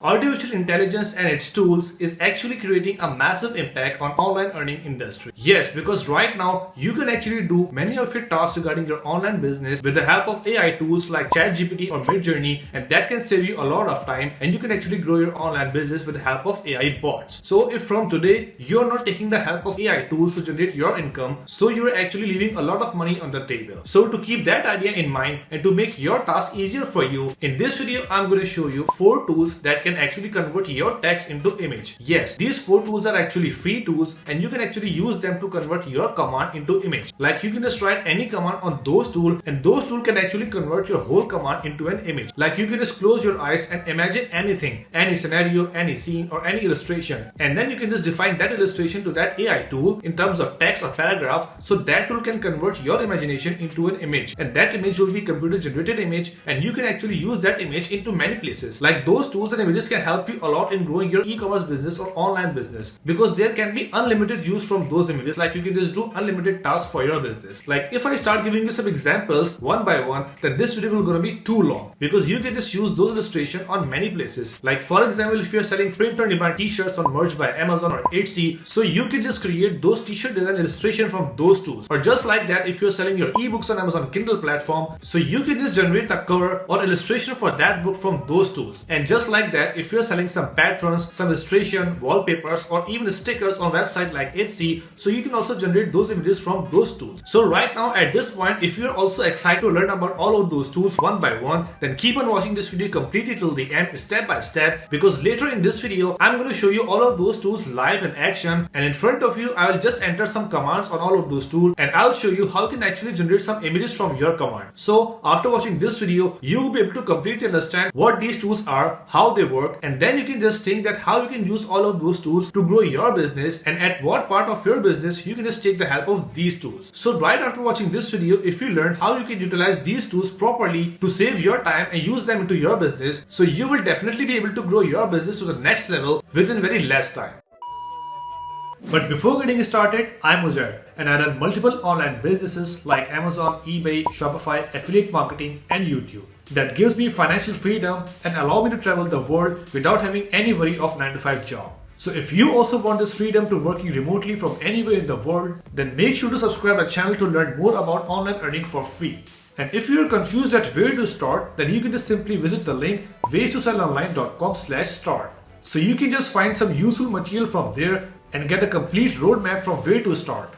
Artificial intelligence and its tools is actually creating a massive impact on online earning industry. Yes, because right now you can actually do many of your tasks regarding your online business with the help of AI tools like ChatGPT or Midjourney, and that can save you a lot of time and you can actually grow your online business with the help of AI bots. So if from today you're not taking the help of AI tools to generate your income, so you're actually leaving a lot of money on the table. So to keep that idea in mind and to make your task easier for you, in this video I'm going to show you 4 tools that can actually convert your text into image. Yes, these 4 tools are actually free tools and you can actually use them to convert your command into image. Like you can just write any command on those tools and those tools can actually convert your whole command into an image. Like you can just close your eyes and imagine anything, any scenario, any scene or any illustration, and then you can just define that illustration to that AI tool in terms of text or paragraph, so that tool can convert your imagination into an image, and that image will be computer generated image and you can actually use that image into many places. Like those tools and images can help you a lot in growing your e-commerce business or online business, because there can be unlimited use from those images. Like you can just do unlimited tasks for your business. Like if I start giving you some examples one by one, then this video will gonna be too long, because you can just use those illustrations on many places. Like for example, if you're selling print on demand t-shirts on Merch by Amazon or Etsy, so you can just create those t-shirt design illustration from those tools. Or just like that, if you're selling your ebooks on Amazon Kindle platform, so you can just generate the cover or illustration for that book from those tools. And just like that, if you're selling some patrons, some illustration, wallpapers, or even stickers on website like Etsy, so you can also generate those images from those tools. So right now at this point, if you're also excited to learn about all of those tools one by one, then keep on watching this video completely till the end, step by step, because later in this video I'm going to show you all of those tools live in action, and in front of you I will just enter some commands on all of those tools and I'll show you how you can actually generate some images from your command. So after watching this video, you will be able to completely understand what these tools are, how they work, and then you can just think that how you can use all of those tools to grow your business, and at what part of your business you can just take the help of these tools. So right after watching this video, if you learn how you can utilize these tools properly to save your time and use them into your business, so you will definitely be able to grow your business to the next level within very less time. But before getting started, I'm Uzair and I run multiple online businesses like Amazon, eBay, Shopify, affiliate marketing, and YouTube. That gives me financial freedom and allow me to travel the world without having any worry of 9-to-5 job. So if you also want this freedom to working remotely from anywhere in the world, then make sure to subscribe the channel to learn more about online earning for free. And if you're confused at where to start, then you can just simply visit the link ways2sellonline.com/start. So you can just find some useful material from there and get a complete roadmap from where to start.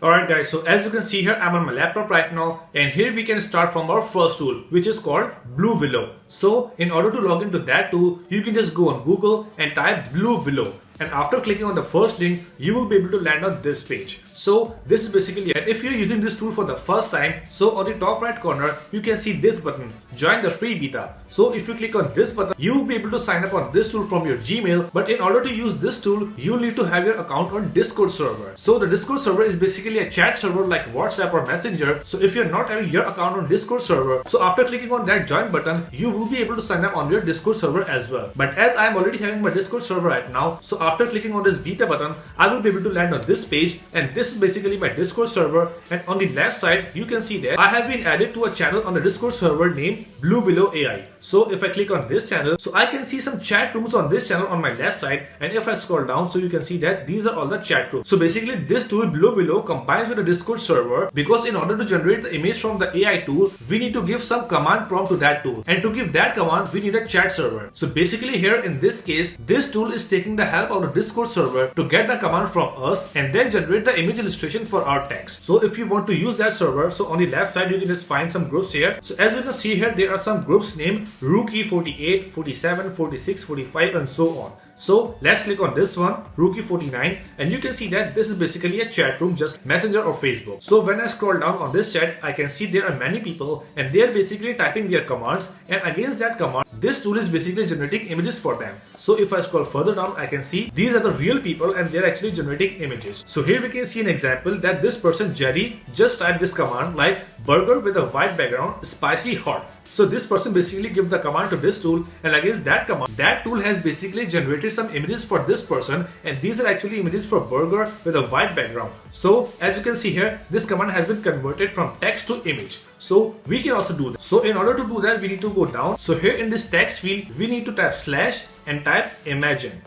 Alright guys, so as you can see here, I'm on my laptop right now, and here we can start from our first tool, which is called Blue Willow. So in order to log into that tool, you can just go on Google and type Blue Willow. And after clicking on the first link, you will be able to land on this page. So this is basically it. If you're using this tool for the first time, so on the top right corner, you can see this button, join the free beta. So if you click on this button, you will be able to sign up on this tool from your Gmail. But in order to use this tool, you will need to have your account on Discord server. So the Discord server is basically a chat server like WhatsApp or Messenger. So if you're not having your account on Discord server, so after clicking on that join button, you will be able to sign up on your Discord server as well. But as I'm already having my Discord server right now, so after clicking on this beta button, I will be able to land on this page, and this is basically my Discord server. And on the left side, you can see that I have been added to a channel on the Discord server named Blue Willow AI. So if I click on this channel, so I can see some chat rooms on this channel on my left side, and if I scroll down, so you can see that these are all the chat rooms. So basically this tool Blue Willow combines with the Discord server, because in order to generate the image from the AI tool, we need to give some command prompt to that tool, and to give that command we need a chat server. So basically here in this case, this tool is taking the help of the Discord server to get the command from us and then generate the image illustration for our text. So if you want to use that server, so on the left side you can just find some groups here. So as you can see here, there are some groups named Rookie 48, 47, 46, 45, and so on. So let's click on this one, Rookie 49, and you can see that this is basically a chat room, just Messenger or Facebook. So when I scroll down on this chat, I can see there are many people and they are basically typing their commands, and against that command, this tool is basically generating images for them. So if I scroll further down, I can see these are the real people and they're actually generating images. So here we can see an example that this person Jerry just typed this command like burger with a white background, spicy hot. So this person basically gives the command to this tool, and against that command, that tool has basically generated some images for this person, and these are actually images for burger with a white background. So as you can see here, this command has been converted from text to image. So we can also do that. So in order to do that, we need to go down. So here in this text field, we need to type slash and type imagine.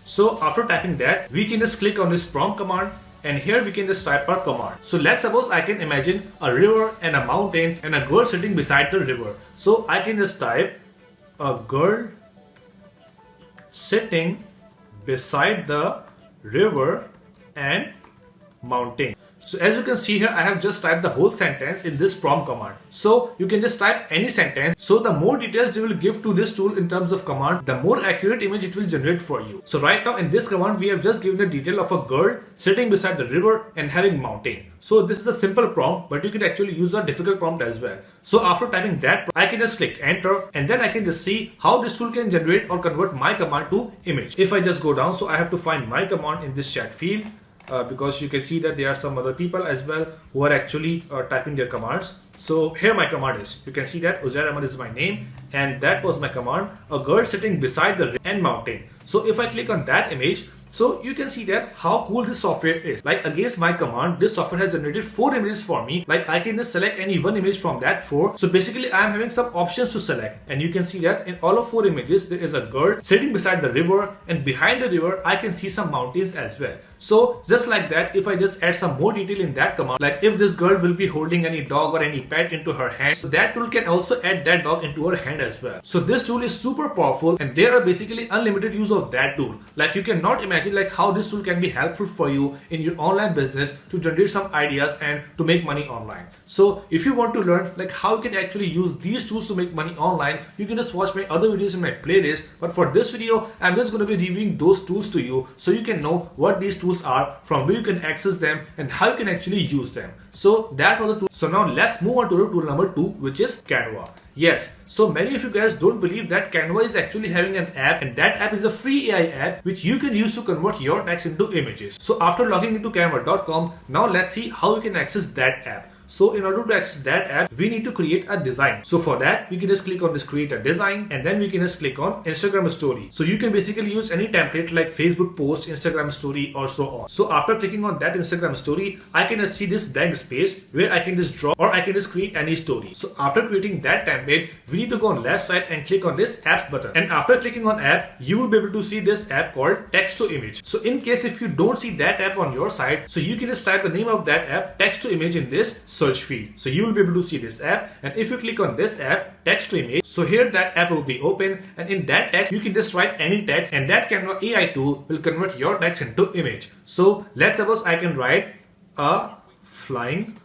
So after typing that, we can just click on this prompt command, and here we can just type our command. So let's suppose I can imagine a river and a mountain and a girl sitting beside the river. So I can just type a girl sitting beside the river and mountain. So as you can see here, I have just typed the whole sentence in this prompt command. So you can just type any sentence. So the more details you will give to this tool in terms of command, the more accurate image it will generate for you. So right now in this command, we have just given the detail of a girl sitting beside the river and having mountain. So this is a simple prompt, but you can actually use a difficult prompt as well. So after typing that, I can just click enter, and then I can just see how this tool can generate or convert my command to image. If I just go down, so I have to find my command in this chat field. Because you can see that there are some other people as well who are actually typing their commands. So here my command is. You can see that Uzair Ahmad is my name, and that was my command, a girl sitting beside the river and mountain. So if I click on that image, so you can see that how cool this software is. Like against my command, this software has generated 4 images for me. Like I can just select any one image from that 4. So basically I am having some options to select, and you can see that in all of 4 images there is a girl sitting beside the river, and behind the river I can see some mountains as well. So just like that, if I just add some more detail in that command, like if this girl will be holding any dog or any pet into her hand, so that tool can also add that dog into her hand as well. So this tool is super powerful, and there are basically unlimited use of that tool. Like you cannot imagine like how this tool can be helpful for you in your online business to generate some ideas and to make money online. So if you want to learn like how you can actually use these tools to make money online, you can just watch my other videos in my playlist. But for this video, I'm just going to be reviewing those tools to you so you can know what these tools are, from where you can access them, and how you can actually use them. So that was the tool. So now let's move on to the tool number 2, which is Canva. Yes, so many of you guys don't believe that Canva is actually having an app, and that app is a free AI app which you can use to convert your text into images. So after logging into canva.com, now let's see how you can access that app. So in order to access that app, we need to create a design. So for that, we can just click on this create a design, and then we can just click on Instagram story. So you can basically use any template like Facebook post, Instagram story, or so on. So after clicking on that Instagram story, I can just see this blank space where I can just draw or I can just create any story. So after creating that template, we need to go on left side and click on this app button. And after clicking on app, you will be able to see this app called text to image. So in case if you don't see that app on your side, so you can just type the name of that app, text to image, in this search field. So you will be able to see this app, and if you click on this app, text to image, so here that app will be open, and in that text you can just write any text, and that Canva AI tool will convert your text into image. So let's suppose I can write a flying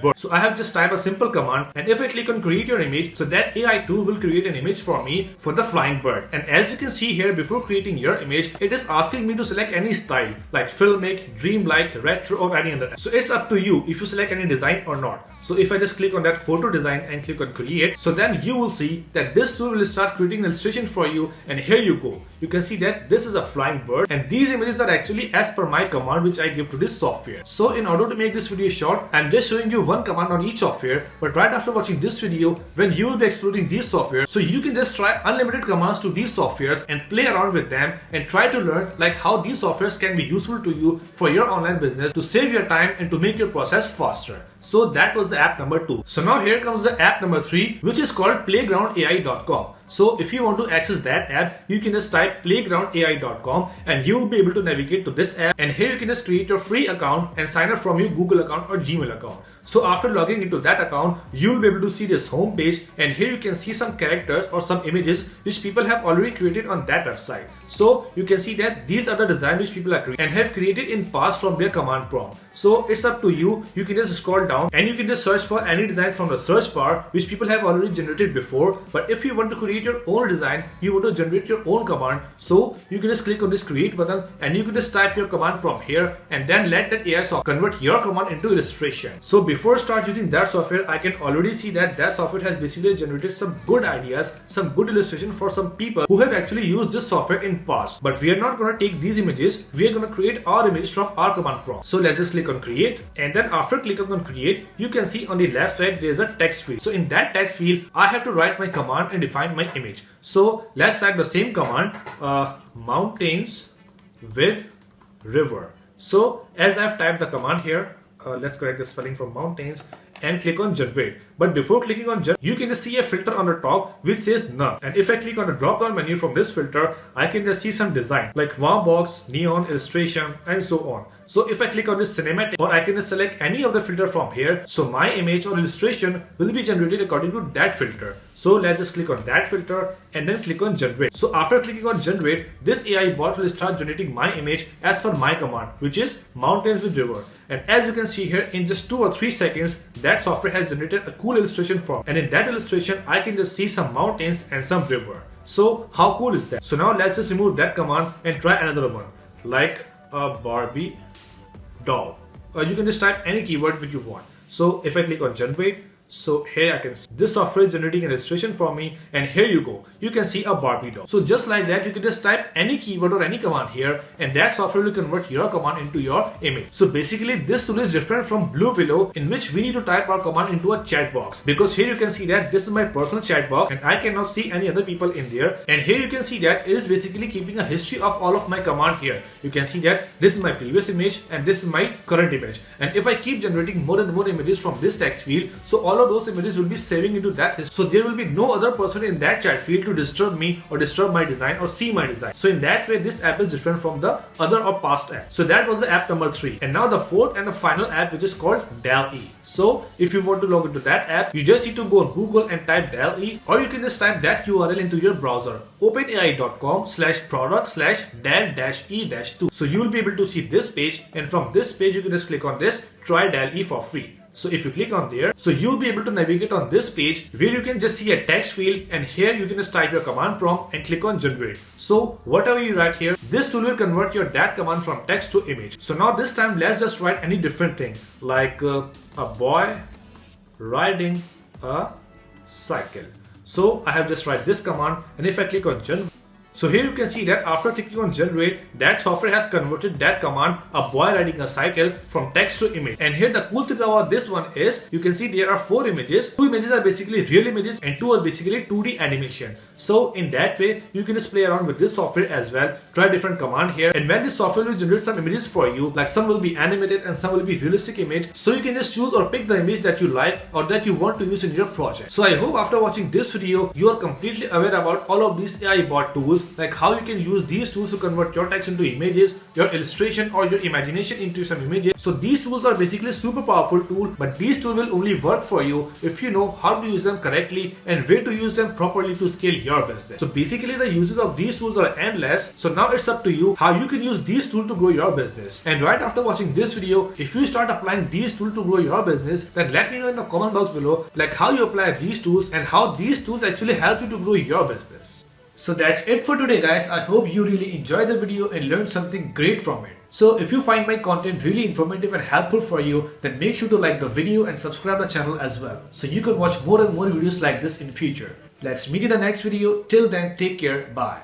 bird. So I have just typed a simple command, and if I click on create your image, so that AI tool will create an image for me for the flying bird. And as you can see here, before creating your image, it is asking me to select any style like filmic, dreamlike, retro, or any other. So it's up to you if you select any design or not. So if I just click on that photo design and click on create, so then you will see that this tool will start creating an illustration for you, and here you go. You can see that this is a flying bird, and these images are actually as per my command which I give to this software. So in order to make this video short, I'm just showing you one command on each software, but right after watching this video, when you will be exploring these software, so you can just try unlimited commands to these softwares and play around with them and try to learn like how these softwares can be useful to you for your online business, to save your time and to make your process faster. So that was the app number 2. So now here comes the app number 3, which is called playgroundai.com. So if you want to access that app, you can just type playgroundai.com, and you will be able to navigate to this app, and here you can just create your free account and sign up from your Google account or Gmail account. So after logging into that account, you will be able to see this home page, and here you can see some characters or some images which people have already created on that website. So you can see that these are the designs which people are creating and have created in past from their command prompt. So it's up to you. You can just scroll down and you can just search for any design from the search bar which people have already generated before. But if you want to create create your own design, you want to generate your own command, so you can just click on this create button and you can just type your command prompt here and then let that AI software convert your command into illustration. So before start using that software, I can already see that that software has basically generated some good ideas, some good illustration for some people who have actually used this software in past. But we are not going to take these images, we are going to create our image from our command prompt. So let's just click on create, and then after clicking on create, you can see on the left side there is a text field. So in that text field, I have to write my command and define my image. So let's type the same command, mountains with river. So as I've typed the command here, let's correct the spelling from mountains and click on generate. But before clicking on generate, you can just see a filter on the top which says none. And if I click on the drop down menu from this filter, I can just see some design like warm box, neon, illustration, and so on. So if I click on this cinematic, or I can just select any of the filter from here, so my image or illustration will be generated according to that filter. So let's just click on that filter and then click on generate. So after clicking on generate, this AI bot will start generating my image as per my command, which is mountains with river. And as you can see here, in just 2 or 3 seconds, that software has generated a cool illustration form. And in that illustration, I can just see some mountains and some river. So how cool is that? So now let's just remove that command and try another one, like a Barbie doll. You can just type any keyword which you want. So if I click on generate, so here I can see this software is generating an illustration for me, and here you go, you can see a Barbie doll. So just like that, you can just type any keyword or any command here, and that software will convert your command into your image. So basically this tool is different from Blue Willow, in which we need to type our command into a chat box, because here you can see that this is my personal chat box and I cannot see any other people in there. And here you can see that it is basically keeping a history of all of my command here. You can see that this is my previous image and this is my current image. And if I keep generating more and more images from this text field, so all of those images will be saving into that list. So there will be no other person in that chat field to disturb me or disturb my design or see my design. So in that way, this app is different from the other or past app. So that was the app number 3. And now the fourth and the final app, which is called DALL-E. So if you want to log into that app, you just need to go on Google and type DALL-E, or you can just type that URL into your browser, openai.com/product/dal-e-2. So you will be able to see this page, and from this page you can just click on this try DALL-E for free. So if you click on there, so you'll be able to navigate on this page where you can just see a text field, and here you can just type your command prompt and click on generate. So whatever you write here, this tool will convert your that command from text to image. So now this time let's just write any different thing, like a boy riding a cycle. So I have just write this command, and if I click on generate, so here you can see that after clicking on generate, that software has converted that command, a boy riding a cycle, from text to image. And here the cool thing about this one is, you can see there are 4 images. 2 images are basically real images and 2 are basically 2D animation. So in that way, you can just play around with this software as well, try different command here, and when this software will generate some images for you, like some will be animated and some will be realistic image, so you can just choose or pick the image that you like or that you want to use in your project. So I hope after watching this video, you are completely aware about all of these AI bot tools, like how you can use these tools to convert your text into images, your illustration or your imagination into some images. So these tools are basically super powerful tool, but these tools will only work for you if you know how to use them correctly and where to use them properly to scale your business. So basically the uses of these tools are endless. So now it's up to you how you can use these tools to grow your business. And right after watching this video, if you start applying these tools to grow your business, then let me know in the comment box below, like how you apply these tools and how these tools actually help you to grow your business. So that's it for today, guys. I hope you really enjoyed the video and learned something great from it. So if you find my content really informative and helpful for you, then make sure to like the video and subscribe the channel as well, so you can watch more and more videos like this in future. Let's meet in the next video. Till then, take care. Bye.